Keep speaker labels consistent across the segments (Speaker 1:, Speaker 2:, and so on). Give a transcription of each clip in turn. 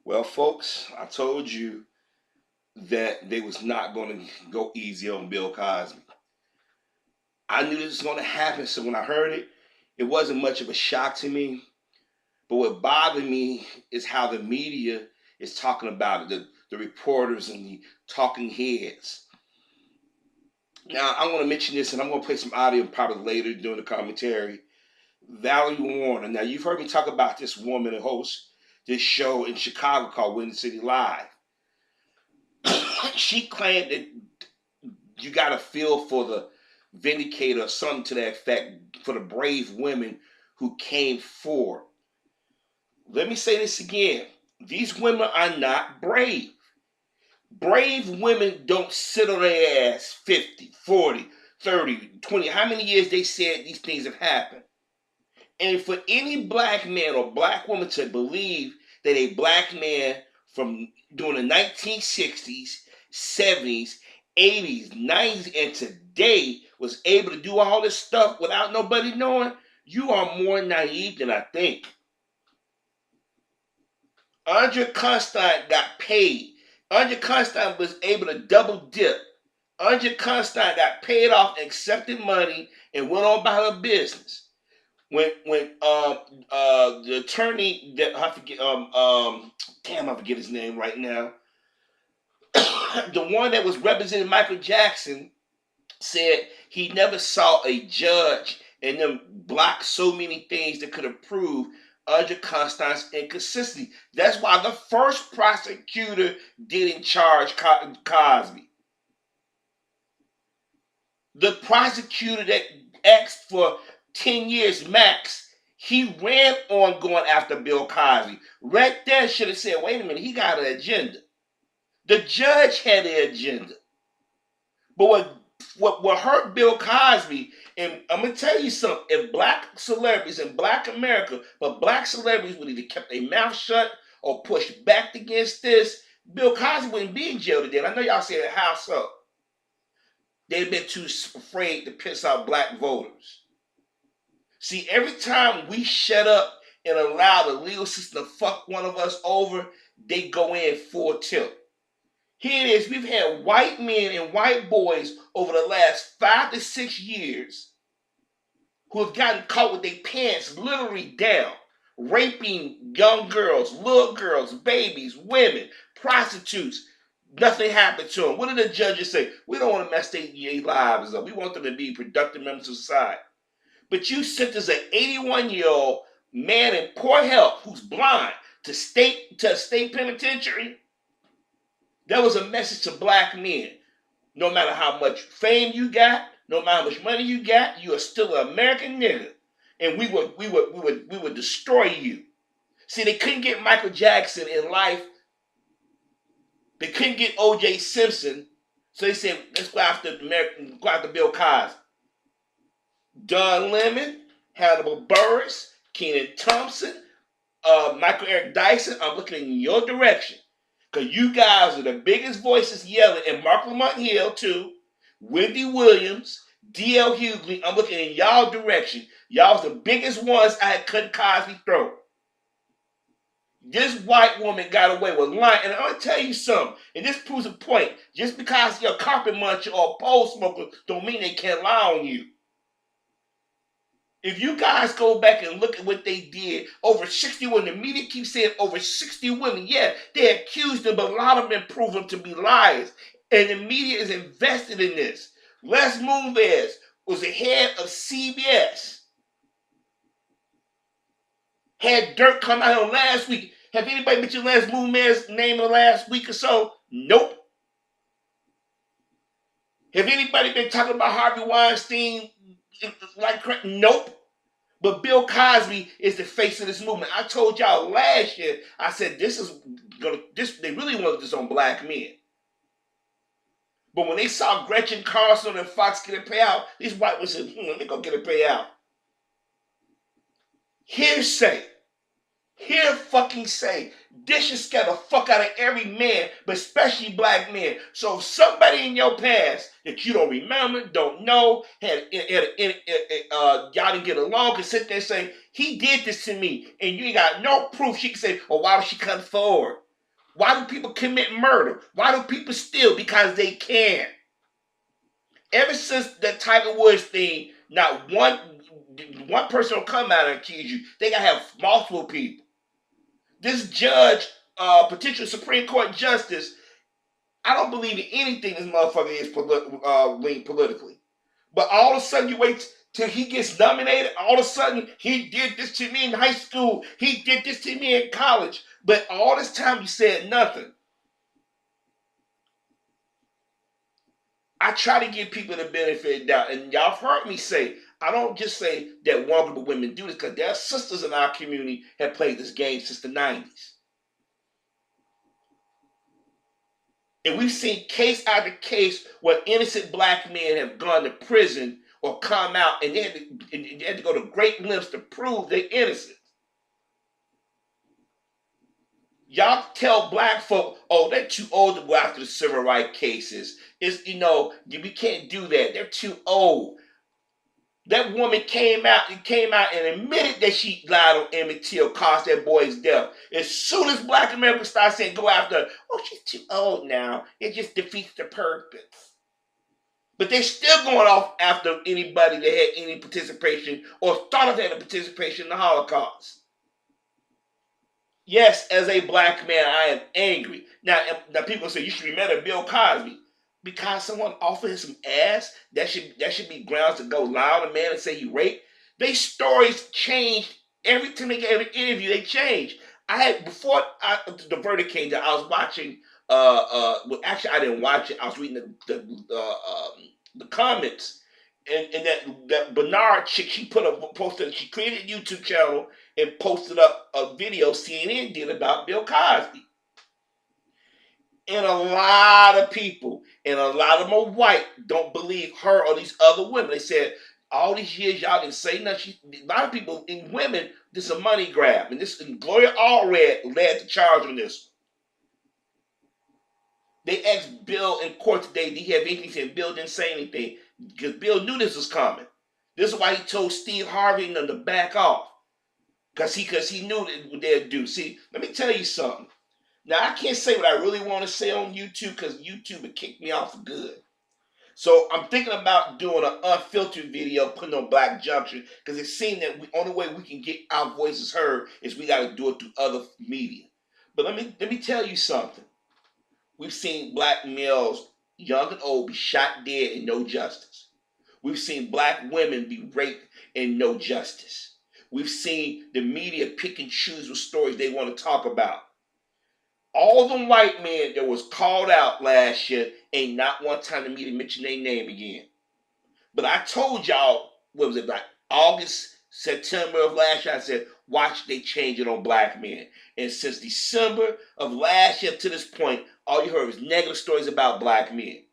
Speaker 1: Well, folks, I told you that they was not going to go easy on Bill Cosby. I knew this was going to happen, so when I heard it, it wasn't much of a shock to me. But what bothered me is how the media is talking about it, the reporters and the talking heads. Now, I want to mention this, and I'm going to play some audio probably later during the commentary. Valerie Warner. Now, you've heard me talk about this woman who hosts this show in Chicago called Windy City Live. She claimed that you got to feel for the vindicator or something to that effect for the brave women who came forward. Let me say this again. These women are not brave. Brave women don't sit on their ass 50, 40, 30, 20. How many years they said these things have happened? And for any black man or black woman to believe that a black man from during the 1960s, 70s, 80s, 90s, and today was able to do all this stuff without nobody knowing, you are more naive than I think. Andre Constantine got paid. Andre Constantine was able to double dip. Andre Constantine got paid off, accepted money, and went on about her business. When the attorney that I forget damn, I forget his name right now, the one that was representing Michael Jackson said he never saw a judge and them block so many things that could have proved Andre Constantine's inconsistency. That's why the first prosecutor didn't charge Cosby. The prosecutor that asked for 10 years max, he ran on going after Bill Cosby. Right there should have said, wait a minute, he got an agenda. The judge had an agenda. But what hurt Bill Cosby, and I'm going to tell you something, if black celebrities in black America, but black celebrities would either kept their mouth shut or pushed back against this, Bill Cosby wouldn't be in jail today. And I know y'all say how so. They've been too afraid to piss out black voters. See, every time we shut up and allow the legal system to fuck one of us over, they go in full tilt. Here it is. We've had white men and white boys over the last 5 to 6 years who have gotten caught with their pants literally down, raping young girls, little girls, babies, women, prostitutes. Nothing happened to them. What did the judges say? We don't want to mess their lives up. We want them to be productive members of society. But you sentence an 81-year-old man in poor health who's blind to a state penitentiary. That was a message to black men. No matter how much fame you got, no matter how much money you got, you are still an American nigga. And we would destroy you. See, they couldn't get Michael Jackson in life. They couldn't get O.J. Simpson. So they said, let's go after Bill Cosby. Don Lemon, Hannibal Buress, Kenan Thompson, Michael Eric Dyson. I'm looking in your direction. Because you guys are the biggest voices yelling, and Mark Lamont Hill, too, Wendy Williams, D.L. Hughley. I'm looking in y'all direction. Y'all's the biggest ones I had cut Cosby throat. This white woman got away with lying. And I'm going to tell you something, and this proves a point. Just because you're a carpet muncher or a pole smoker don't mean they can't lie on you. If you guys go back and look at what they did, over 60 women, the media keeps saying over 60 women, yeah, they accused them, but a lot of them proved them to be liars. And the media is invested in this. Les Moonves was the head of CBS. Had dirt come out last week. Have anybody mentioned Les Moonves' name in the last week or so? Nope. Have anybody been talking about Harvey Weinstein? Like, nope. But Bill Cosby is the face of this movement. I told y'all last year, I said they really wanted this on black men. But when they saw Gretchen Carlson and Fox get a payout, these white ones said, let me go get a payout. Hearsay. Hear fucking say. This should scare the fuck out of every man, but especially black men. So if somebody in your past that you don't remember, don't know, y'all didn't get along, can sit there and say, he did this to me, and you ain't got no proof, she can say, well, why was she come forward? Why do people commit murder? Why do people steal? Because they can. Ever since the Tiger Woods thing, not one person will come out and accuse you. They gotta have multiple people. This judge, potential Supreme Court justice, I don't believe in anything this motherfucker is lean politically. But all of a sudden, you wait till he gets nominated. All of a sudden, he did this to me in high school. He did this to me in college. But all this time, you said nothing. I try to give people the benefit of the doubt. And y'all have heard me say, I don't just say that one group of women do this, because their sisters in our community have played this game since the 90s. And we've seen case after case where innocent black men have gone to prison or come out, and they had to go to great lengths to prove they're innocent. Y'all tell black folk, oh, they're too old to go after the civil rights cases. We can't do that. They're too old. That woman came out and admitted that she lied on Emmett Till, caused that boy's death. As soon as black Americans start saying, go after her, oh, she's too old now. It just defeats the purpose. But they're still going off after anybody that had any participation or thought of having participation in the Holocaust. Yes, as a black man, I am angry. Now people say you should remember Bill Cosby. Because someone offered him some ass, that should be grounds to go lie on a man and say he raped. Their stories changed every time they gave an interview. They changed. Before the verdict came down, I was watching. Well, actually, I didn't watch it. I was reading the comments, and that Bernard chick, she posted. She created a YouTube channel and posted up a video CNN did about Bill Cosby. And a lot of people, and a lot of them are white, don't believe her or these other women. They said, all these years y'all didn't say nothing. A lot of people, in women, this is a money grab. And Gloria Allred led the charge on this. They asked Bill in court today, did he have anything? He said Bill didn't say anything. Because Bill knew this was coming. This is why he told Steve Harvey and them to back off. Because he knew what they'd do. See, let me tell you something. Now, I can't say what I really want to say on YouTube because YouTube would kick me off for good. So I'm thinking about doing an unfiltered video, putting on Black Junction, because it seemed that the only way we can get our voices heard is we got to do it through other media. But let me tell you something. We've seen black males, young and old, be shot dead and no justice. We've seen black women be raped and no justice. We've seen the media pick and choose what stories they want to talk about. All the white men that was called out last year ain't not one time the media mention their name again. But I told y'all, what was it, like August, September of last year, I said, watch they change it on black men. And since December of last year to this point, all you heard was negative stories about black men.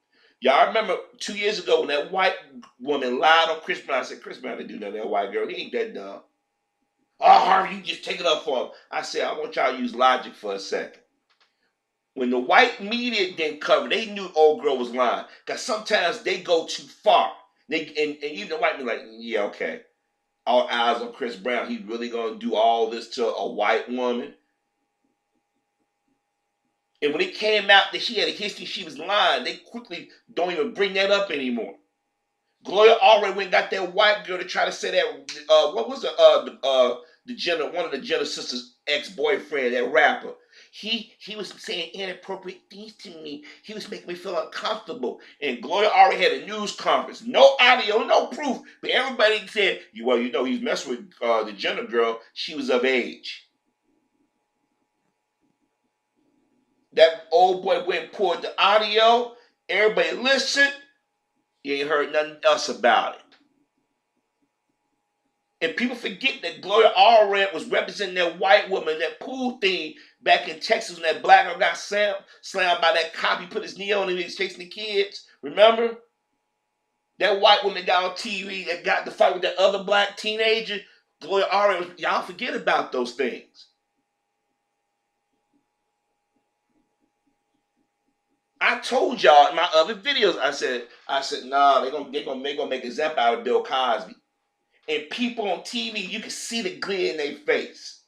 Speaker 1: Y'all remember 2 years ago when that white woman lied on Chris Brown? I said, Chris Brown didn't do nothing to that white girl. He ain't that dumb. Oh, Harvey, you just take it up for him. I said, I want y'all to use logic for a second. When the white media didn't cover, they knew old girl was lying. Because sometimes they go too far. And even the white men like, yeah, okay. All eyes on Chris Brown. He really going to do all this to a white woman? And when it came out that she had a history, she was lying, they quickly don't even bring that up anymore. Gloria already went and got that white girl to try to say that, what was one of the Jenner sisters' ex-boyfriend, that rapper. He was saying inappropriate things to me. He was making me feel uncomfortable. And Gloria already had a news conference. No audio, no proof. But everybody said, well, he's messing with the Jenner girl. She was of age. That old boy went and pulled the audio. Everybody listened. You ain't heard nothing else about it. And people forget that Gloria Allred was representing that white woman, that pool thing back in Texas when that black girl got slammed by that cop. He put his knee on him and he was chasing the kids. Remember? That white woman got on TV that got the fight with that other black teenager. Gloria Allred, y'all forget about those things. I told y'all in my other videos, I said, nah, they're gonna make a zap out of Bill Cosby. And people on TV, you can see the glee in their face.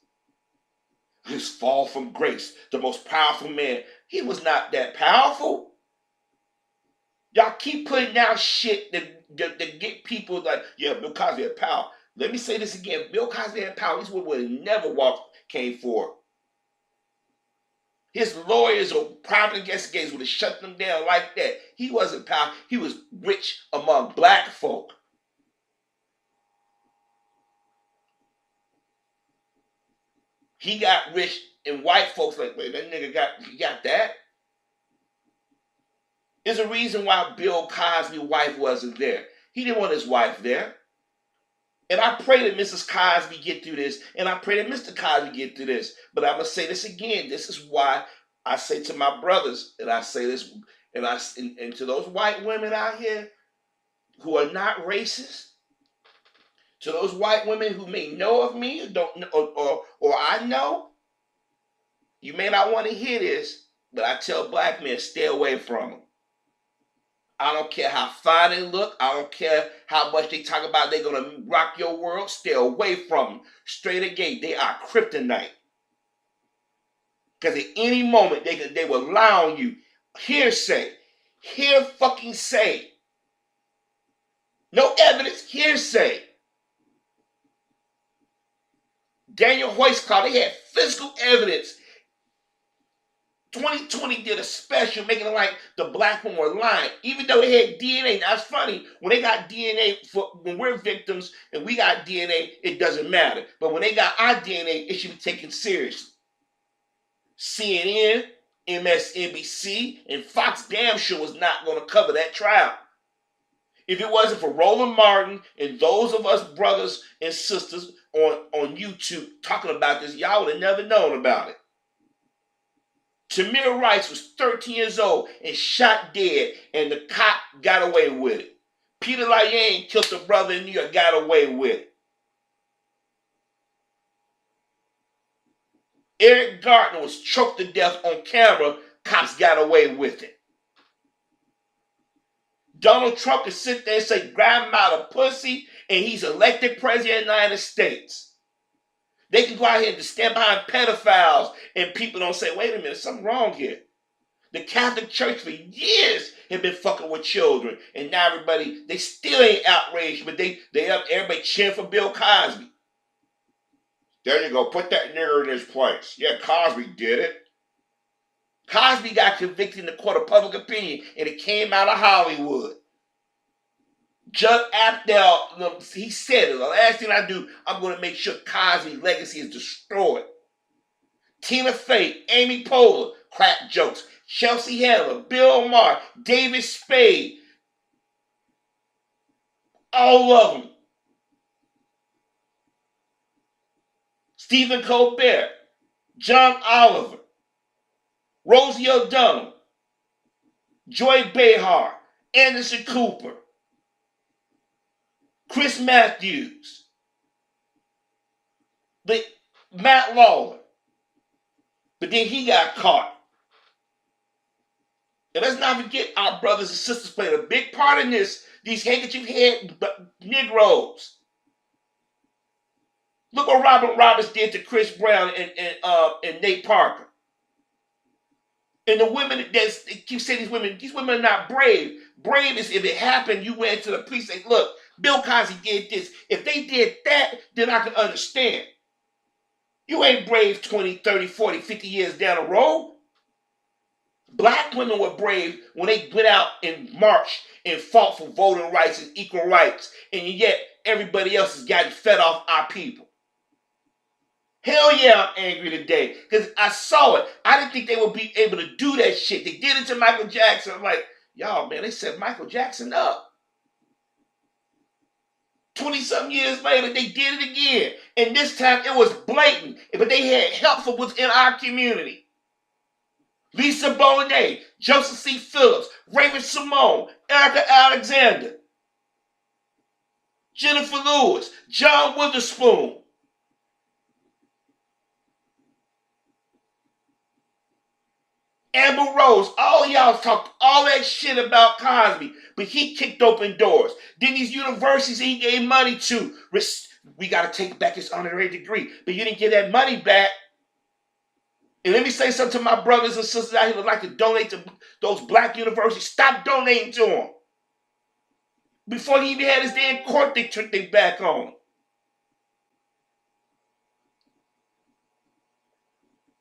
Speaker 1: His fall from grace, the most powerful man. He was not that powerful. Y'all keep putting out shit that get people like, yeah, Bill Cosby had power. Let me say this again. Bill Cosby had power. These would have never came forward. His lawyers or private investigators would have shut them down like that. He wasn't powerful. He was rich among black folk. He got rich and white folks like, wait, that nigga got that? There's a reason why Bill Cosby's wife wasn't there. He didn't want his wife there. And I pray that Mrs. Cosby get through this, and I pray that Mr. Cosby get through this. But I'm gonna say this again. This is why I say to my brothers, and I say this, and to those white women out here who are not racist, to those white women who may know of me or don't know, or I know, you may not want to hear this, but I tell black men, stay away from them. I don't care how fine they look. I don't care how much they talk about they're going to rock your world. Stay away from them. Straight again, they are kryptonite. Because at any moment, they will lie on you. Hearsay. Hear fucking say. No evidence. Hearsay. Daniel Hoyt's call, they had physical evidence. 2020 did a special making it like the black women were lying, even though they had DNA. That's funny. When they got DNA, when we're victims and we got DNA, it doesn't matter. But when they got our DNA, it should be taken seriously. CNN, MSNBC, and Fox damn sure was not going to cover that trial. If it wasn't for Roland Martin and those of us brothers and sisters on YouTube talking about this, y'all would have never known about it. Tamir Rice was 13 years old and shot dead, and the cop got away with it. Peter Lyon killed a brother in New York, got away with it. Eric Gardner was choked to death on camera, cops got away with it. Donald Trump can sit there and say, grab him out of pussy, and he's elected president of the United States. They can go out here and stand behind pedophiles, and people don't say, wait a minute, something wrong here. The Catholic Church for years have been fucking with children, and now everybody, they still ain't outraged, but they have everybody cheering for Bill Cosby. There you go, put that nigger in his place. Yeah, Cosby did it. Cosby got convicted in the court of public opinion, and it came out of Hollywood. Judd Apatow, he said it. The last thing I do, I'm going to make sure Cosby's legacy is destroyed. Tina Fey, Amy Poehler, crack jokes. Chelsea Handler, Bill Maher, David Spade. All of them. Stephen Colbert, John Oliver, Rosie O'Donnell, Joy Behar, Anderson Cooper, Chris Matthews, Matt Lawler. But then he got caught. And let's not forget our brothers and sisters played a big part in this. These handkerchief head Negroes. Look what Robert Roberts did to Chris Brown and Nate Parker. And the women that keep saying these women are not brave. Brave is if it happened, you went to the police and say, look, Bill Cosby did this. If they did that, then I can understand. You ain't brave 20, 30, 40, 50 years down the road. Black women were brave when they went out and marched and fought for voting rights and equal rights. And yet everybody else has gotten fed off our people. Hell yeah, I'm angry today. Because I saw it. I didn't think they would be able to do that shit. They did it to Michael Jackson. I'm like, y'all, man, they set Michael Jackson up. 20-something years later, they did it again. And this time, it was blatant. But they had help from within our community. Lisa Bonet, Joseph C. Phillips, Raven Simone, Erica Alexander, Jennifer Lewis, John Witherspoon. Amber Rose, all y'all talked all that shit about Cosby, but he kicked open doors. Then these universities he gave money to, we got to take back his honorary degree, but you didn't get that money back. And let me say something to my brothers and sisters out here who like to donate to those black universities. Stop donating to them. Before he even had his day in court, they turned their back on him.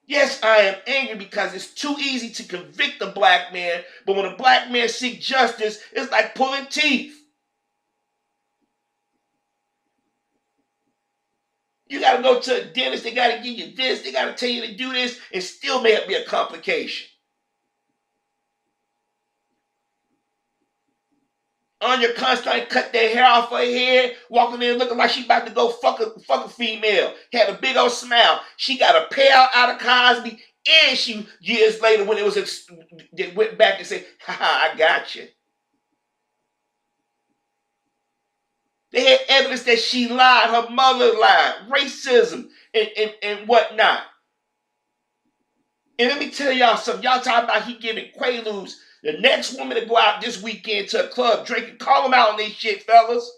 Speaker 1: Yes, I am angry because it's too easy to convict a black man, but when a black man seeks justice, it's like pulling teeth. You got to go to a dentist, they got to give you this, they got to tell you to do this, and still may be a complication. Anya constantly cut their hair off her head, walking in looking like she about to go fuck a female. Had a big old smile. She got a payout out of Cosby, and she years later when it was they went back and said, "Ha, I got you." They had evidence that she lied, her mother lied, racism and whatnot. And let me tell y'all something. Y'all talking about he giving Quaaludes. The next woman to go out this weekend to a club drinking, call them out on this shit, fellas.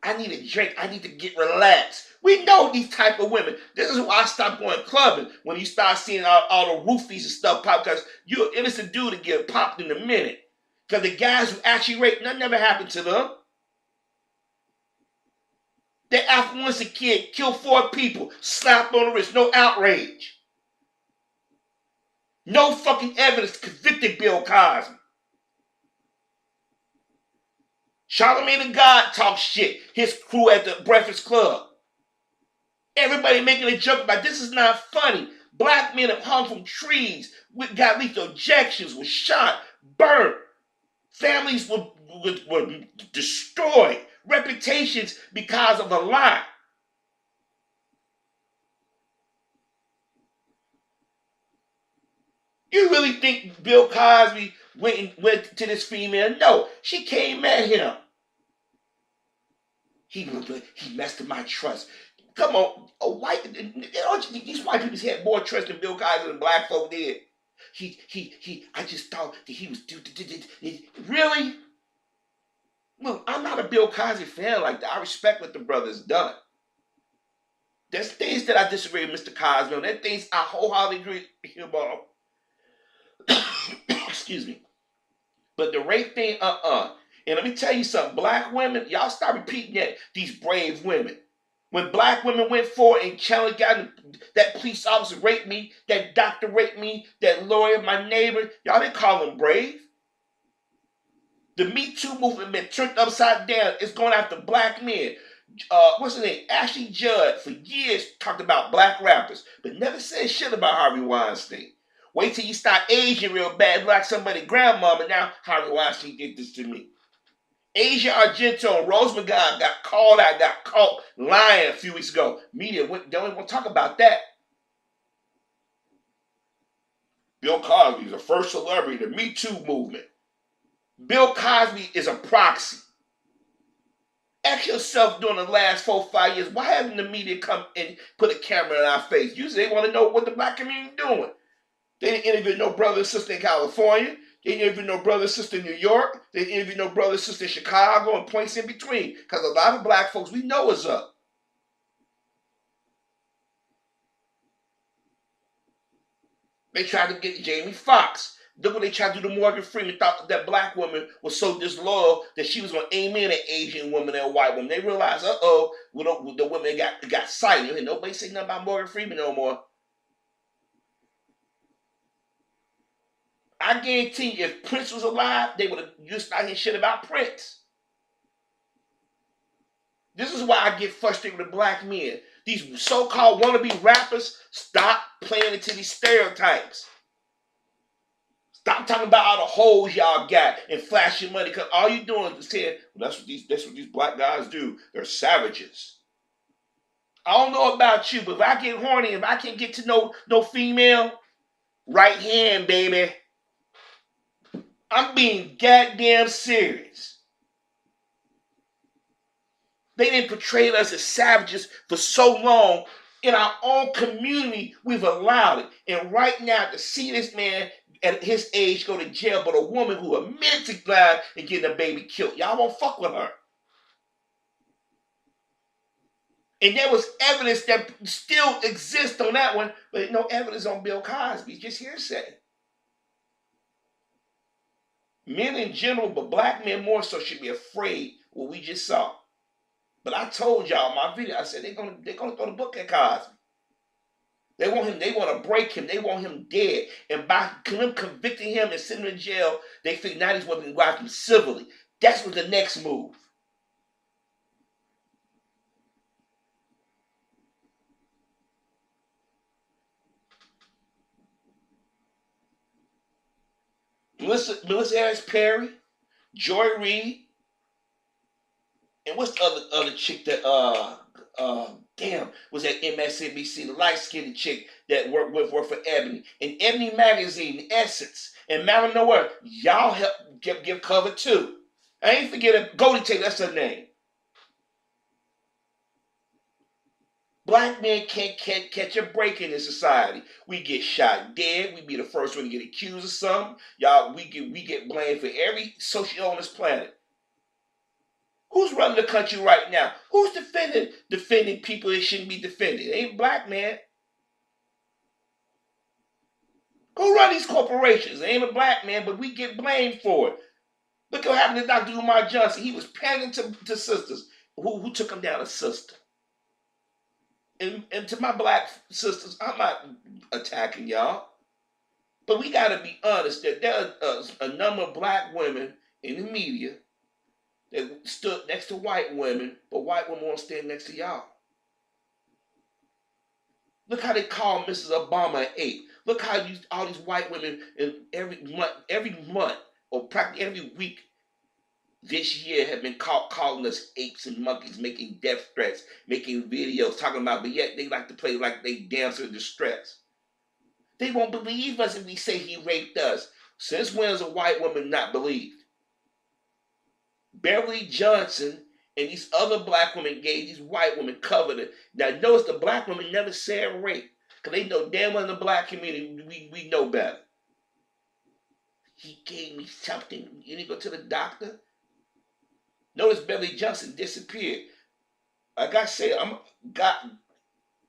Speaker 1: I need a drink. I need to get relaxed. We know these type of women. This is why I stopped going clubbing when you start seeing all the roofies and stuff pop, because you're an innocent dude to get popped in a minute. Because the guys who actually rape, nothing never happened to them. That affluenza kid killed 4 people, slapped on the wrist, no outrage. No fucking evidence convicted Bill Cosby. Charlamagne the God talks shit. His crew at the Breakfast Club. Everybody making a joke about this is not funny. Black men have hung from trees, got lethal injections, were shot, burnt. Families were destroyed. Reputations because of a lie. You really think Bill Cosby went to this female? No, she came at him. He messed up my trust. Come on, these white people had more trust in Bill Cosby than black folk did. I just thought that he was really. Look, I'm not a Bill Cosby fan like that. I respect what the brother's done. There's things that I disagree with Mr. Cosby on. There's things I wholeheartedly agree with him on. Excuse me. But the rape thing, And let me tell you something. Black women, y'all start repeating that, these brave women. When black women went forward and challenged that police officer raped me, that doctor raped me, that lawyer, my neighbor, y'all didn't call them brave. The Me Too movement been turned upside down. It's going after black men. What's his name? Ashley Judd for years talked about black rappers, but never said shit about Harvey Weinstein. Wait till you start aging real bad like somebody's grandmama. Now Harvey Weinstein did this to me. Asia Argento and Rose McGowan got called out, got caught lying a few weeks ago. Media don't even want to talk about that. Bill Cosby is the first celebrity, the Me Too movement. Bill Cosby is a proxy. Ask yourself during the last 4 or 5 years, why hasn't the media come and put a camera in our face? Usually they want to know what the black community is doing. They didn't interview no brother and sister in California. They didn't interview no brother and sister in New York. They didn't interview no brother and sister in Chicago and points in between. Because a lot of black folks, we know what's up. They tried to get Jamie Foxx. Look what they tried to do to Morgan Freeman. Thought that black woman was so disloyal that she was going to aim in an Asian woman and a white woman. They realized, the women got sighted. And nobody say nothing about Morgan Freeman no more. I guarantee you, if Prince was alive, they would have used to hear shit about Prince. This is why I get frustrated with black men. These so-called wannabe rappers, stop playing into these stereotypes. Stop talking about all the hoes y'all got and flashing money, because all you doing is saying, well, that's what these black guys do. They're savages. I don't know about you, but if I get horny, if I can't get to no female, right hand, baby. I'm being goddamn serious. They didn't portray us as savages for so long. In our own community, we've allowed it. And right now, to see this man at his age go to jail, but a woman who admitted to lying and getting a baby killed, y'all won't fuck with her. And there was evidence that still exists on that one, but no evidence on Bill Cosby. Just hearsay. Men in general, but black men more so, should be afraid of what we just saw. But I told y'all in my video, I said they're gonna throw the book at Cosby. They want him, they want to break him, they want him dead. And by them convicting him and sending him in jail, they think now he's going to go after him civilly. That's what the next move. Melissa Harris Perry, Joy Reid, and what's the other chick that damn was at MSNBC, the light skinned chick that worked for Ebony and Ebony magazine, Essence, and Marilyn Nowhere. Y'all help give cover too. I ain't forget a Goldie Taylor, that's her name. Black men can't catch a break in this society. We get shot dead. We be the first one to get accused of something. Y'all, we get blamed for every social on this planet. Who's running the country right now? Who's defending people that shouldn't be defended? It ain't black man. Go run these corporations. It ain't a black man, but we get blamed for it. Look what happened to Dr. Umar Johnson. He was pandering to sisters. Who took him down? A sister. And to my black sisters, I'm not attacking y'all. But we got to be honest that there are a number of black women in the media that stood next to white women, but white women won't stand next to y'all. Look how they call Mrs. Obama an ape. Look how all these white women every month, or practically every week this year have been calling us apes and monkeys, making death threats, making videos, talking about, but yet they like to play like they damsel in distress. They won't believe us if we say he raped us. Since when is a white woman not believed? Beverly Johnson and these other black women gave these white women covered it. Now notice the black women never said rape, because they know damn well in the black community we know better. He gave me something. You need to go to the doctor? Notice Beverly Johnson disappeared. Like I said,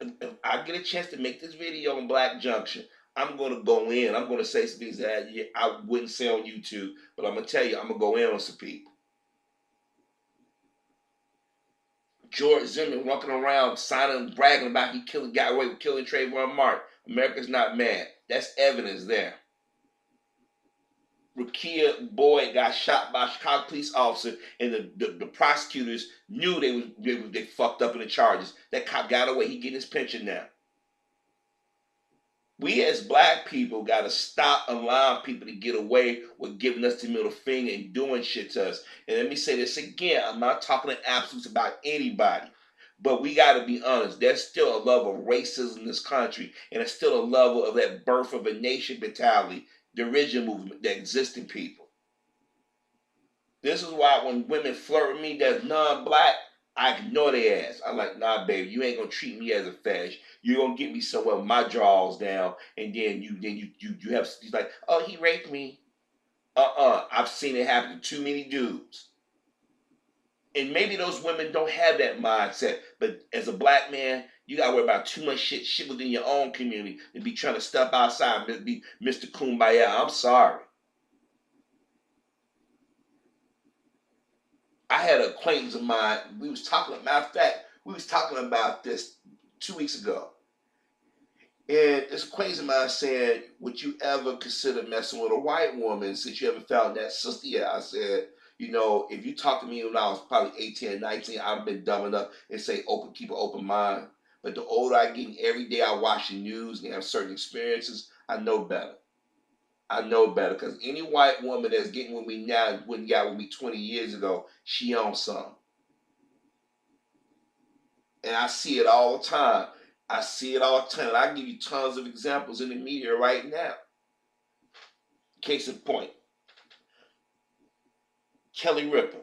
Speaker 1: if I get a chance to make this video on Black Junction, I'm going to go in. I'm going to say some things that I wouldn't say on YouTube, but I'm going to tell you, I'm going to go in on some people. George Zimmerman walking around signing, bragging about he got away with killing Trayvon Martin. America's not mad. That's evidence there. Rakia Boyd got shot by a Chicago police officer, and the prosecutors knew they fucked up in the charges. That cop got away. He getting his pension now. We as black people got to stop allowing people to get away with giving us the middle finger and doing shit to us. And let me say this again. I'm not talking in absolutes about anybody. But we got to be honest. There's still a level of racism in this country. And there's still a level of that birth of a nation mentality, the original movement that exists in people. This is why when women flirt with me that's non-black, I ignore their ass. I'm like, nah, baby, you ain't gonna treat me as a fetish. You're gonna get me somewhere with my drawers down, and then you have, he's like, oh, he raped me. I've seen it happen to too many dudes. And maybe those women don't have that mindset, but as a black man, you gotta worry about too much shit within your own community and be trying to step outside and be Mr. Kumbaya. I'm sorry. I had an acquaintance of mine. Matter of fact, we was talking about this 2 weeks ago. And this acquaintance of mine said, would you ever consider messing with a white woman since you haven't found that sister yet? I said, if you talked to me when I was probably 18 and 19, I've been dumb enough and say keep an open mind. But the older I get, every day I watch the news and have certain experiences, I know better. I know better, because any white woman that's getting with me now wouldn't got with me 20 years ago, she on something. And I see it all the time. I see it all the time. And I can give you tons of examples in the media right now. Case in point, Kelly Ripa.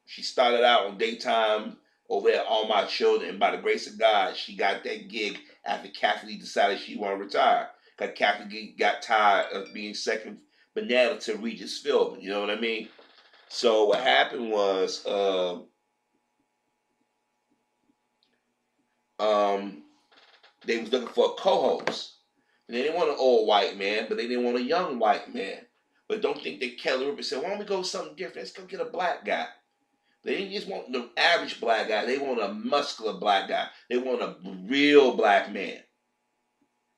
Speaker 1: She started out on daytime over at All My Children, and by the grace of God, she got that gig after Kathy decided she wanted to retire. Because Kathy got tired of being second banana to Regis Philbin, you know what I mean? So what happened was um, they was looking for a co-host. And they didn't want an old white man, but they didn't want a young white man. But don't think that Kelly Ripa said, why don't we go with something different? Let's go get a black guy. They didn't just want the average black guy. They want a muscular black guy. They want a real black man.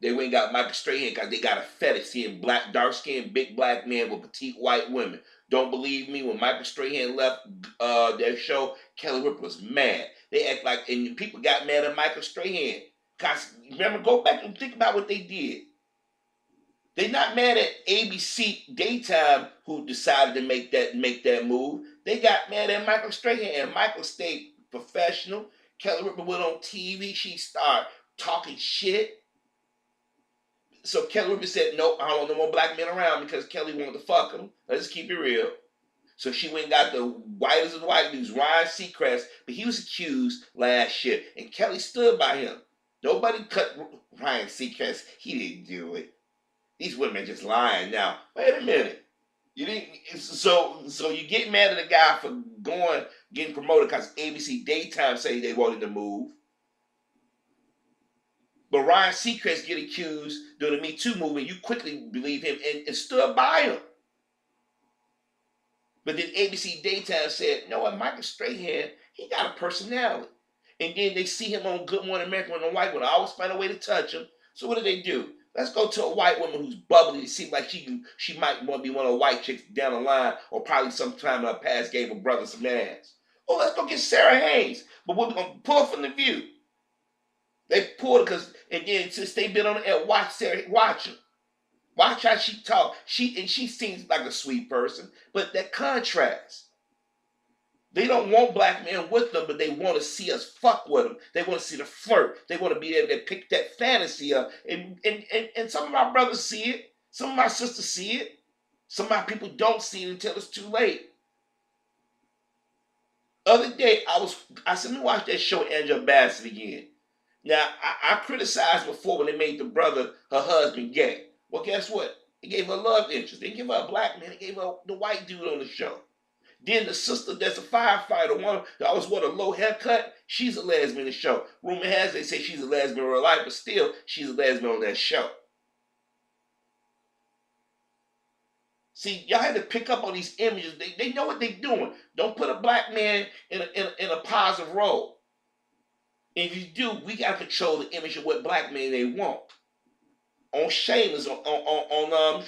Speaker 1: They went and got Michael Strahan because they got a fetish seeing black, dark-skinned, big black men with petite white women. Don't believe me? When Michael Strahan left their show, Kelly Ripa was mad. They act like, and people got mad at Michael Strahan. Because remember, go back and think about what they did. They're not mad at ABC Daytime who decided to make that move. They got mad at Michael Strahan, and Michael stayed professional. Kelly Ripa went on TV. She started talking shit. So Kelly Ripa said, nope, I don't want no more black men around because Kelly wanted to fuck him. Let's keep it real. So she went and got the whitest of the white dudes, Ryan Seacrest, but he was accused last year, and Kelly stood by him. Nobody cut Ryan Seacrest. He didn't do it. These women are just lying now. Wait a minute. You didn't. So you get mad at the guy for getting promoted because ABC Daytime say they wanted to move. But Ryan Seacrest get accused during the Me Too movement. You quickly believe him and stood by him. But then ABC Daytime said, no, what, Michael Strahan, he got a personality. And then they see him on Good Morning America when a white woman always find a way to touch him. So what do? Let's go to a white woman who's bubbly. It seems like she might want to be one of the white chicks down the line, or probably sometime in her past gave her brother some ass. Oh, let's go get Sarah Hayes. But we're going to pull from The View. They pulled it because, and then since they've been on the air, watch Sarah, watch her. Watch how she talk. She seems like a sweet person, but that contrast. They don't want black men with them, but they want to see us fuck with them. They want to see the flirt. They want to be able to pick that fantasy up. And some of my brothers see it. Some of my sisters see it. Some of my people don't see it until it's too late. Other day, I said, let me watch that show, Angela Bassett, again. Now, I criticized before when they made the brother, her husband, gay. Well, guess what? They gave her a love interest. They didn't give her a black man. They gave her the white dude on the show. Then the sister that's a firefighter, one that always wore a low haircut, she's a lesbian in the show. Rumor has they say she's a lesbian in real life, but still, she's a lesbian on that show. See, y'all had to pick up on these images. They know what they're doing. Don't put a black man in a positive role. And if you do, we got to control the image of what black men they want. On Shameless, on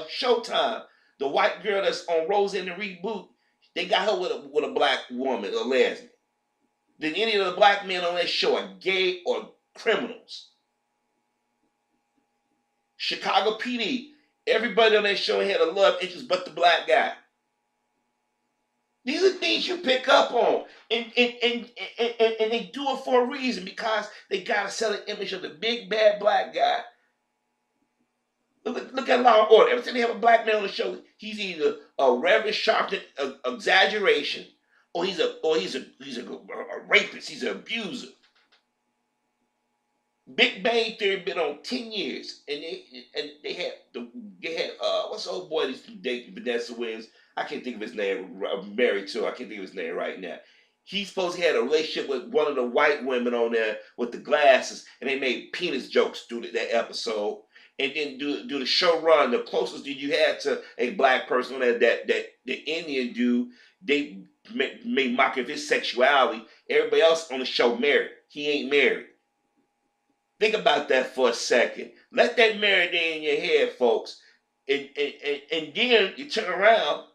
Speaker 1: Showtime, the white girl that's on Roseanne the Reboot, they got her with a black woman, a lesbian. Then any of the black men on that show are gay or criminals. Chicago PD, everybody on that show had a love interest but the black guy. These are things you pick up on. And they do it for a reason, because they got to sell an image of the big bad black guy. Look at Law and Order. Every time they have a black man on the show, he's either a Reverend Sharpton exaggeration, or he's a rapist. He's an abuser. Big Bang Theory been on 10 years, and they had what's the old boy that's dating Vanessa Williams? I can't think of his name. Married to. I can't think of his name right now. He's supposed to have a relationship with one of the white women on there with the glasses, and they made penis jokes through that episode. And then do the show run. The closest that you had to a black person that the Indian dude, they made mock of his sexuality. Everybody else on the show married. He ain't married. Think about that for a second. Let that marinate in your head, folks. And then you turn around,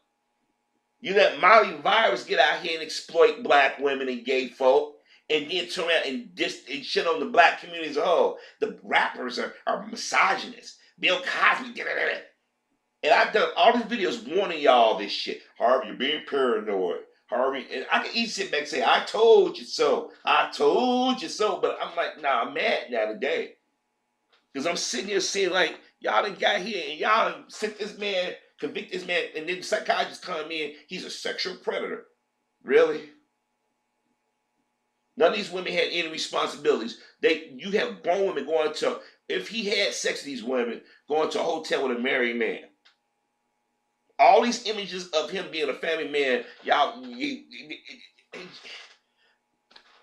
Speaker 1: you let Molly Virus get out here and exploit black women and gay folk, and then turn around and shit on the black community as a whole. The rappers are misogynists. Bill Cosby, and I've done all these videos warning y'all this shit. Harvey, you're being paranoid. Harvey, and I can easily sit back and say, I told you so. I told you so. But I'm like, nah, I'm mad now today. Because I'm sitting here saying, like, y'all done got here and y'all done sent this man, convict this man, and then the psychiatrist come in, he's a sexual predator. Really? None of these women had any responsibilities. You have grown women going to, if he had sex with these women, going to a hotel with a married man. All these images of him being a family man, y'all,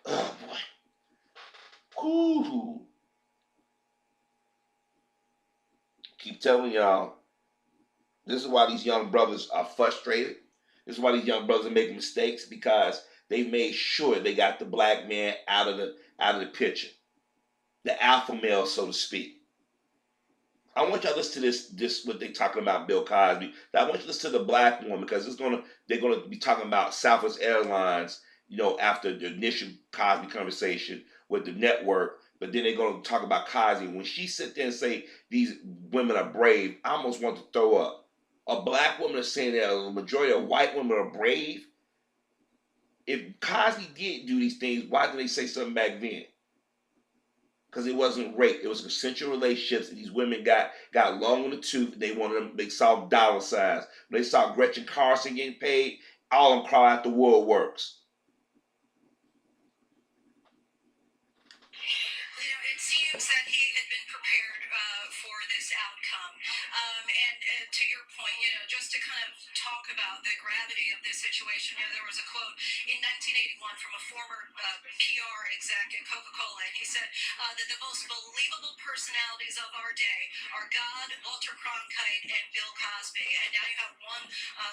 Speaker 1: oh boy. Whew. Keep telling y'all, this is why these young brothers are frustrated. This is why these young brothers are making mistakes, because they made sure they got the black man out of the picture, the alpha male, so to speak. I want y'all to listen to this what they talking about Bill Cosby. I want you to listen to the black woman, because they're gonna be talking about Southwest Airlines, after the initial Cosby conversation with the network. But then they're gonna talk about Cosby. When she sit there and say these women are brave, I almost want to throw up. A black woman is saying that a majority of white women are brave. If Cosby did do these things, why did they say something back then? Because it wasn't rape. It was consensual relationships. And these women got long in the tooth. They wanted them. They saw dollar signs. When they saw Gretchen Carson getting paid, all of them cry out the world works.
Speaker 2: It seems that he had been prepared for this outcome. And to your point, just to kind of talk about the gravity of this situation, there was a quote in 1981 from a former PR exec at Coca-Cola, and he said that the most believable personalities of our day are God, Walter Cronkite, and Bill Cosby. And now you have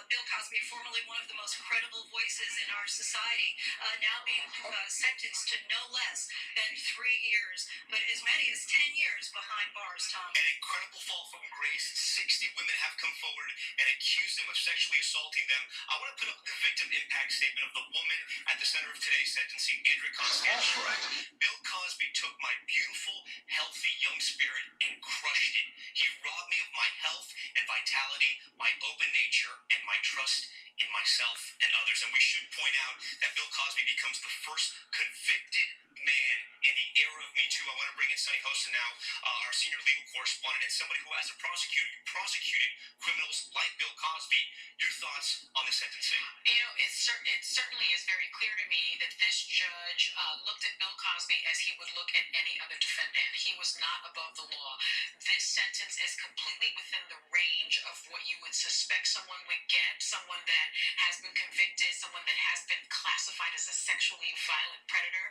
Speaker 2: Bill Cosby, formerly one of the most credible voices in our society, now being sentenced to no less than 3 years, but as many as 10 years behind bars, Tom.
Speaker 3: An incredible fall from grace. 60 women have come forward and accused him of sexually assaulting them. I want to put up the victim impact statement of the woman at the center of today's sentencing, Andrea Constantine. Right. Bill Cosby took my beautiful, healthy young spirit and crushed it. He robbed me of my health and vitality, my open nature, and my trust in myself and others. And we should point out that Bill Cosby becomes the first convicted man in the era of Me Too. I want to bring in Sonny Hosta now, our senior legal correspondent, and somebody who, as a prosecutor, you prosecuted criminals like Bill Cosby. Your thoughts on the sentencing?
Speaker 2: It certainly is very clear to me that this judge looked at Bill Cosby as he would look at any other defendant. He was not above the law. This sentence is completely within the range of what you would suspect someone would get, someone that has been convicted, someone that has been classified as a sexually violent predator.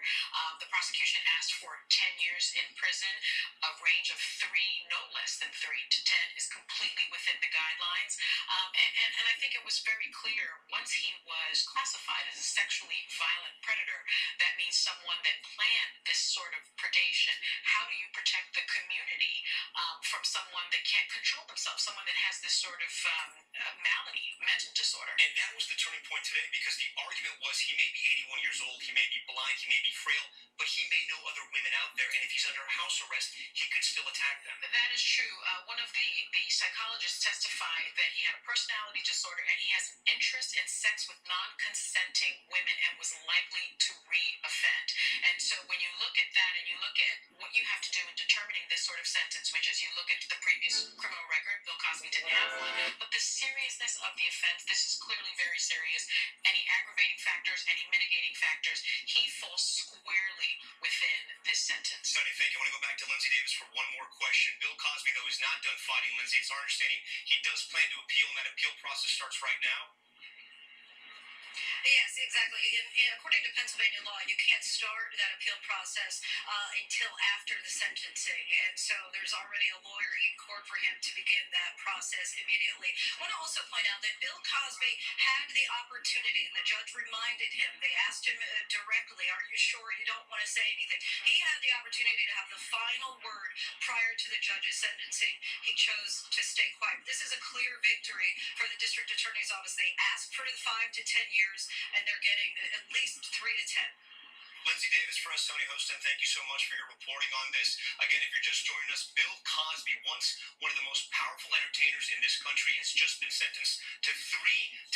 Speaker 2: The prosecution asked for 10 years in prison. A range of 3, no less than 3 to 10 is completely within the guidelines. And I think it was very clear once he was classified as a sexually violent predator, that means someone that planned this sort of predation. How do you protect the community from someone that can't control themselves, someone that has this sort of malady, mental disorder?
Speaker 3: And that was the turning point today, because the argument was he may be 81 years old, he may be blind, he may be frail, but he may know other women out there, and if he's under house arrest, he could still attack them.
Speaker 2: That is true. One of the psychologists testified that he had a personality disorder and he has an interest in sex with non-consenting women and was likely to re-offend. And so when you look at that and you look at what you have to do in determining this sort of sentence, which is you look at the previous criminal record, Bill Cosby didn't have one, but the seriousness of the offense, this is clearly very serious. Any aggravating factors, any mitigating factors, he falls squarely within this sentence.
Speaker 3: Sonny, thank you. I want to go back to Lindsay Davis for one more question. Bill Cosby, though, is not done fighting, Lindsay. It's our understanding he does plan to appeal, and that appeal process starts right now.
Speaker 2: Yes, exactly. According to Pennsylvania law, you can't start that appeal process until after the sentencing. And so there's already a lawyer in court for him to begin that process immediately. I want to also point out that Bill Cosby had the opportunity, and the judge reminded him, they asked him directly, are you sure you don't want to say anything? He had the opportunity to have the final word prior to the judge's sentencing. He chose to stay quiet. This is a clear victory for the district attorney's office. They asked for the 5 to 10 years, and they're getting at least 3 to 10.
Speaker 3: Lindsay Davis for us, Sonny Hosta, thank you so much for your reporting on this. Again, if you're just joining us, Bill Cosby, once one of the most powerful entertainers in this country, has just been sentenced to 3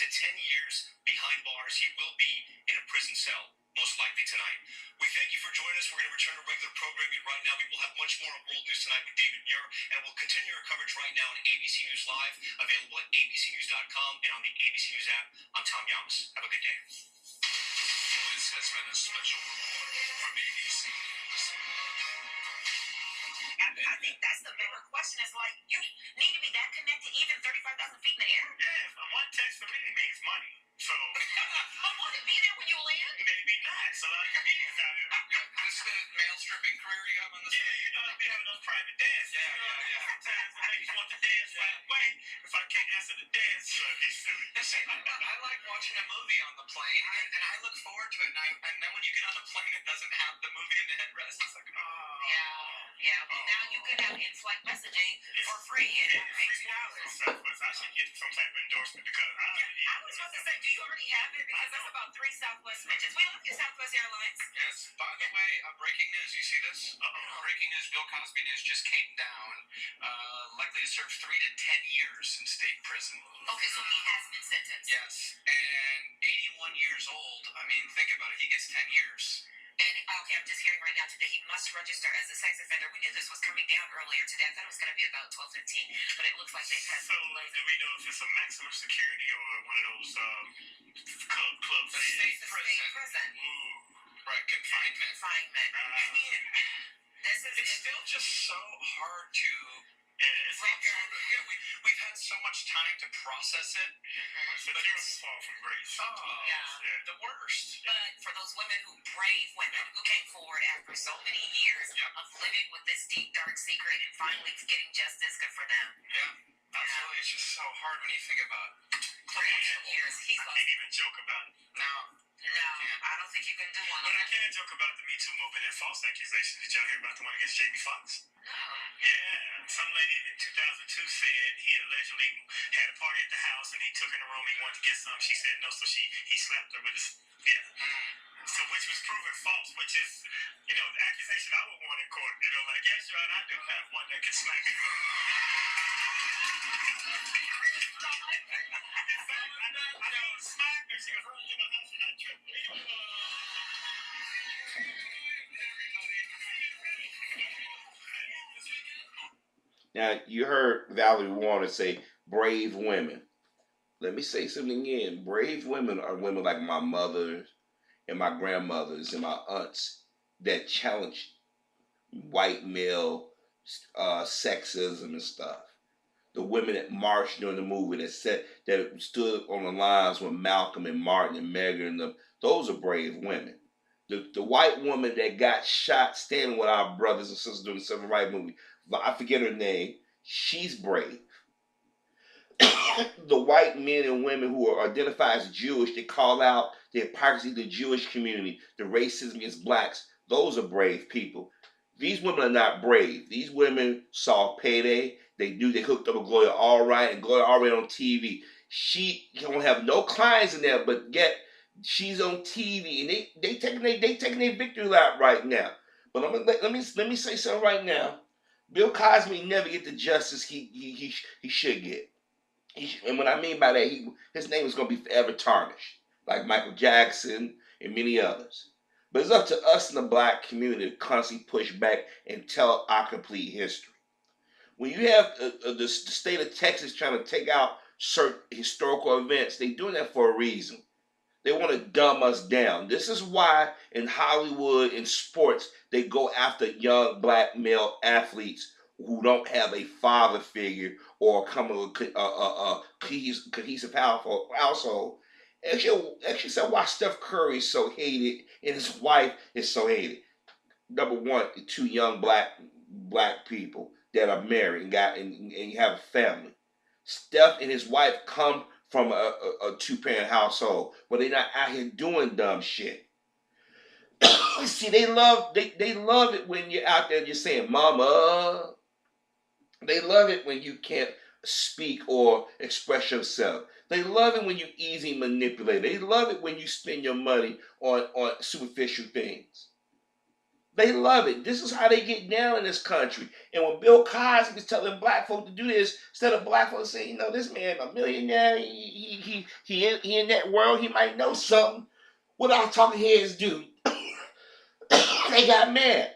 Speaker 3: to 10 years behind bars. He will be in a prison cell, most likely tonight. We thank you for joining us. We're going to return to regular programming right now. We will have much more on World News Tonight with David Muir, and we'll continue our coverage right now on ABC News Live, available at abcnews.com and on the ABC News app. I'm Tom Yamas. Have a good day.
Speaker 4: This has been a special report from ABC News.
Speaker 5: I think that's the bigger question. Is like, you need to be that connected even 35,000 feet in the air?
Speaker 4: Yeah, one text for me means money. So,
Speaker 5: But will it be there when you land?
Speaker 4: maybe not. It's a lot of comedians out here.
Speaker 6: This is the male stripping career.
Speaker 3: watching a movie on the plane, and I look forward to it, and then when you get on the plane, it doesn't have the movie in the headrest. It's like, oh.
Speaker 5: Yeah. Well, now you can have in-flight messaging for free and pay $2.
Speaker 3: Southwest. I should get some type of endorsement because
Speaker 5: I was about to say, do you already have it? Because that's about 3 Southwest mentions. We love you, Southwest Airlines.
Speaker 3: Yes. By the way, breaking news. You see this? Breaking news. Bill Cosby news just came down. Likely to serve 3 to 10 years in state prison.
Speaker 5: Okay, so he has been sentenced.
Speaker 3: Yes. And 81 years old. I mean, think about it. He gets 10 years.
Speaker 5: And okay, I'm just hearing right now today he must register as a sex offender. We knew this was coming down earlier today. I thought it was going to be about 12:15, but it looks like they passed.
Speaker 3: So, do we know if it's a maximum security or one of those club
Speaker 5: State prison.
Speaker 3: Ooh, right, confinement. It's still just so hard to. We've had so much time to process it.
Speaker 5: Mm-hmm.
Speaker 3: But it's fall from grace. The worst.
Speaker 5: But for those women brave women who came forward after so many years of living with this deep, dark secret and finally getting justice, good for them.
Speaker 3: Yeah, absolutely. It's just so hard when you think about
Speaker 5: 3 years.
Speaker 3: I can't even joke about it. No,
Speaker 5: I don't think you can do one.
Speaker 3: But I can joke about the Me Too movement and false accusations. Did y'all hear about the one against Jamie Foxx?
Speaker 5: No.
Speaker 3: Yeah, some lady in 2002 said he allegedly had a party at the house and he took her in the room. He wanted to get some. She said no, so he slapped her with his So which was proven false, which is the accusation I would want in court. Like yes, Your Honor, I do have one that can smack me. Smack her. She was running in the house and I tripped.
Speaker 1: Now, you heard Valerie Warner say brave women. Let me say something again. Brave women are women like my mothers and my grandmothers and my aunts that challenge white male sexism and stuff. The women that marched during the movement that stood on the lines with Malcolm and Martin and Megan and them, those are brave women. The white woman that got shot standing with our brothers and sisters during the civil rights movement, I forget her name, she's brave. The white men and women who are identified as Jewish, they call out the hypocrisy of the Jewish community, the racism against blacks, those are brave people. These women are not brave. These women saw Payday. They hooked up with Gloria Allred, and Gloria Allred on TV. She don't have no clients in there, but yet she's on TV, and they taking their victory lap right now. But let me say something right now. Bill Cosby never get the justice he should get. And what I mean by that, his name is going to be forever tarnished, like Michael Jackson and many others. But it's up to us in the black community to constantly push back and tell our complete history. When you have the state of Texas trying to take out certain historical events, they're doing that for a reason. They want to dumb us down. This is why in Hollywood, in sports, they go after young black male athletes who don't have a father figure or come with a cohesive household. Actually said why Steph Curry is so hated and his wife is so hated. Number one, 2 young black people that are married and have a family. Steph and his wife come from a 2-parent household, but they're not out here doing dumb shit. See, they love it when you're out there just saying mama. They love it when you can't speak or express yourself. They love it when you easy manipulate. They love it when you spend your money on superficial things. They love it. This is how they get down in this country. And when Bill Cosby was telling black folk to do this, instead of black folks saying, this man a millionaire, he in that world, he might know something. What our talking heads do? They got mad.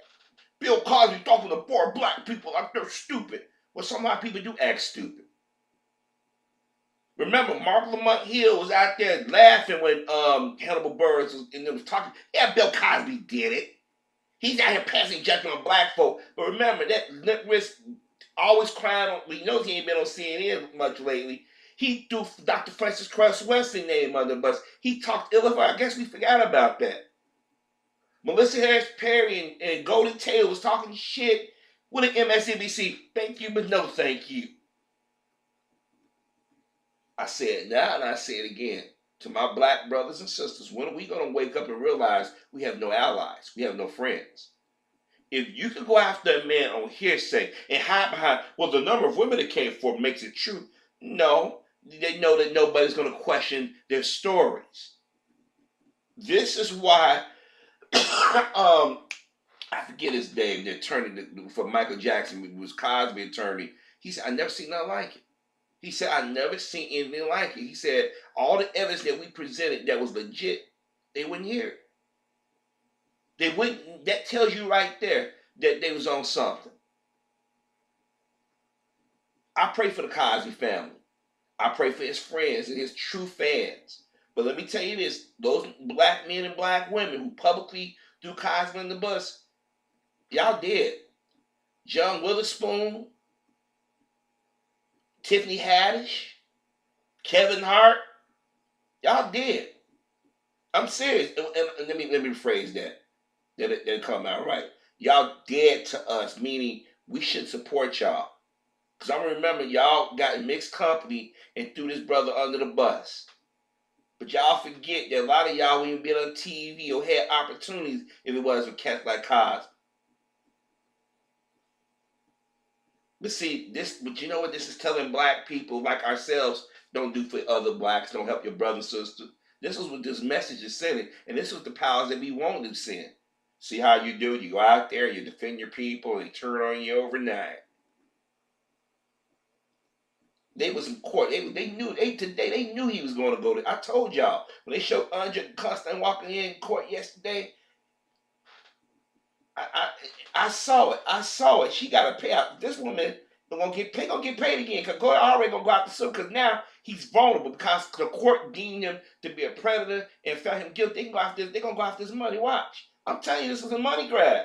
Speaker 1: Bill Cosby talking to poor black people like they're stupid. Well, some of our people do act stupid. Remember, Mark Lamont Hill was out there laughing when Hannibal Buress was talking. Yeah, Bill Cosby did it. He's out here passing judgment on black folk. But remember, that lip risk always crying on, we know he ain't been on CNN much lately. He threw Dr. Francis Cress West's name under the bus. He talked ill of her. I guess we forgot about that. Melissa Harris Perry and Golden Taylor was talking shit with an MSNBC. Thank you, but no thank you. I say it now and I say it again. To my black brothers and sisters, when are we going to wake up and realize we have no allies? We have no friends. If you can go after a man on hearsay and hide behind, well, the number of women that came forward makes it true. No, they know that nobody's going to question their stories. This is why, I forget his name, the attorney for Michael Jackson, who was Cosby attorney. He said, I never seen nothing like it. He said, I never seen anything like it. He said, all the evidence that we presented that was legit, they wouldn't hear it. They wouldn't. That tells you right there that they was on something. I pray for the Cosby family. I pray for his friends and his true fans. But let me tell you this, those black men and black women who publicly threw Cosby in the bus, y'all dead. John Witherspoon, Tiffany Haddish, Kevin Hart, y'all dead. I'm serious. And let me rephrase that. That'll come out right. Y'all dead to us, meaning we should support y'all. Because I remember y'all got mixed company and threw this brother under the bus. But y'all forget that a lot of y'all wouldn't been on TV or had opportunities if it wasn't for cats like Cosby. But see, but you know what this is telling black people like ourselves, don't do for other blacks, don't help your brother and sister. This is what this message is sending, and this is the powers that we want to send. See how you do it? You go out there, you defend your people, and they turn on you overnight. They was in court. They knew they knew he was going to go there. I told y'all when they showed Andre Constant walking in court yesterday. I saw it. I saw it. She got to pay out. This woman gonna get paid again because Gloria already gonna go out to sue because now he's vulnerable because the court deemed him to be a predator and found him guilty. They're gonna go after his money. Watch. I'm telling you, this is a money grab,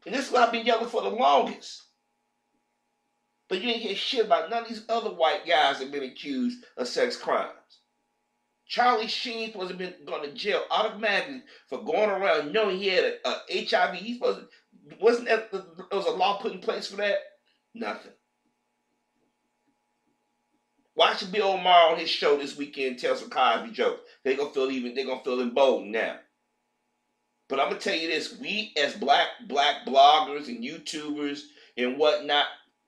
Speaker 1: and this is what I've been yelling for the longest. But you ain't hear shit about none of these other white guys that have been accused of sex crimes. Charlie Sheen supposed to have been going to jail automatically for going around knowing he had a HIV. He supposed to, wasn't that there was a law put in place for that? Nothing. Watch Bill Maher on his show this weekend tell some Cosby jokes. They're gonna feel emboldened now. But I'm gonna tell you this: we as black bloggers and YouTubers and whatnot,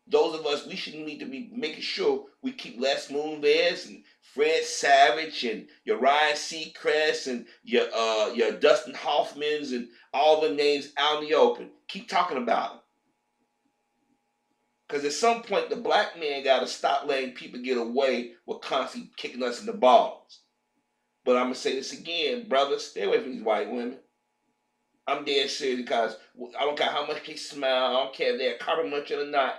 Speaker 1: those of us, we should need to be making sure we keep Les Moonves and Fred Savage and your Ryan Seacrest and your Dustin Hoffmans and all the names out in the open. Keep talking about them. Because at some point, the black man got to stop letting people get away with constantly kicking us in the balls. But I'm going to say this again, brothers, stay away from these white women. I'm dead serious because I don't care how much they smile. I don't care if they're carbon muncher or not.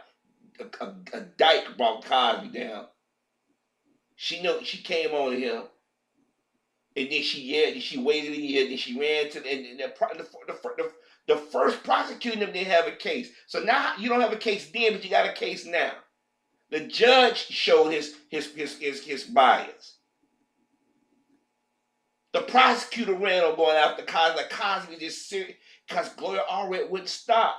Speaker 1: A dyke brought Cosby down. She came on to him, and then she waited a year, then she ran to the first prosecuting them didn't have a case. So now you don't have a case then, but you got a case now. The judge showed his bias. The prosecutor ran on going after Cosby. Like Cosby just serious because Gloria Allred wouldn't stop.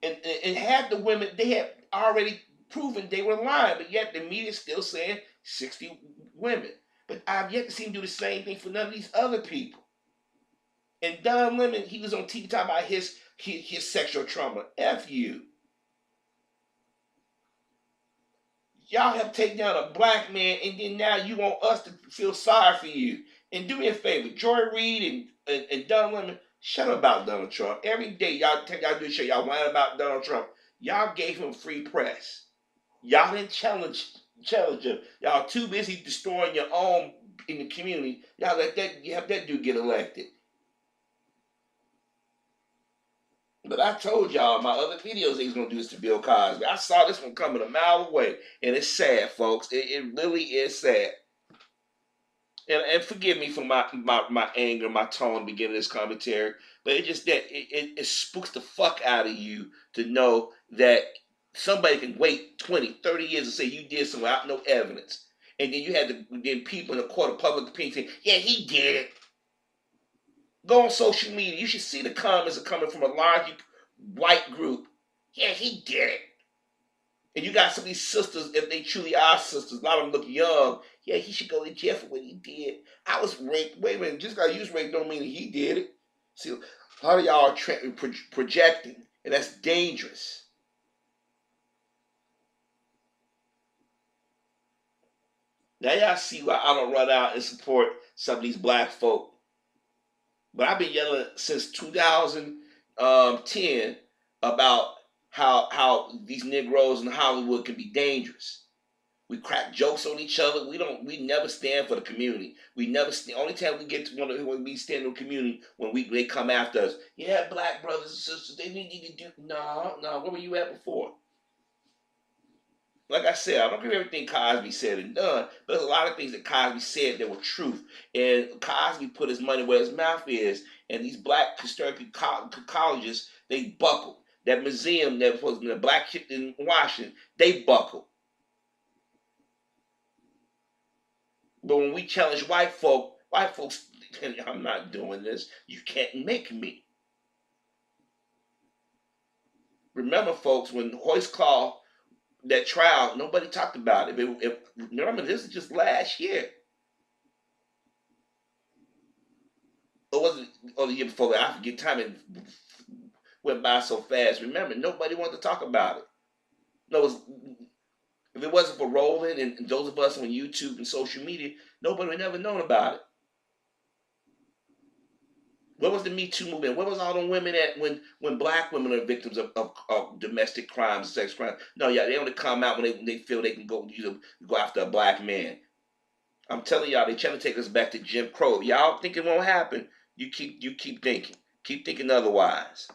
Speaker 1: And half the women, they had already proven they were lying, but yet the media's still saying 60 women. But I've yet to see him do the same thing for none of these other people. And Don Lemon, he was on TV talking about his sexual trauma. F you. Y'all have taken down a black man, and then now you want us to feel sorry for you. And do me a favor, Joy Reid and Don Lemon, shut up about Donald Trump. Every day y'all do a show, y'all whine about Donald Trump. Y'all gave him free press. Y'all didn't challenge him. Y'all too busy destroying your own in the community. Y'all have that dude get elected. But I told y'all in my other videos he was going to do this to Bill Cosby. I saw this one coming a mile away. And it's sad, folks. It really is sad. And forgive me for my anger, my tone beginning this commentary. But it's just that it spooks the fuck out of you to know that somebody can wait 20, 30 years and say you did something without no evidence. And then you had then people in the court of public opinion saying, yeah, he did it. Go on social media. You should see the comments are coming from a large white group. Yeah, he did it. And you got some of these sisters, if they truly are sisters, a lot of them look young. Yeah, he should go to jail for what he did. I was raped. Wait a minute, just because you was raped don't mean that he did it. See, a lot of y'all are projecting, and that's dangerous. Now y'all see why I don't run out and support some of these black folk. But I've been yelling since 2010 about how these Negroes in Hollywood can be dangerous. We crack jokes on each other. We never stand for the community. We never stand. Only time we get to when we stand in the community when they come after us. Yeah, black brothers and sisters, they need to do. No, where were you at before? Like I said, I don't agree with everything Cosby said and done, but there's a lot of things that Cosby said that were truth. And Cosby put his money where his mouth is, and these black historical colleges, they buckled. That museum that was in the black shit in Washington, they buckled. But when we challenge white folks, I'm not doing this. You can't make me. Remember, folks, when Hoist Claw, that trial, nobody talked about it. Remember, this is just last year. Or was it the year before that? I forget, time it went by so fast. Remember, nobody wanted to talk about it. No, if it wasn't for Roland and those of us on YouTube and social media, nobody would never known about it. Where was the Me Too movement? Where was all the women at when black women are victims of domestic crimes, sex crimes? No, yeah, they only come out when they feel they can go after a black man. I'm telling y'all, they trying to take us back to Jim Crow. If y'all think it won't happen, you keep thinking. Keep thinking otherwise.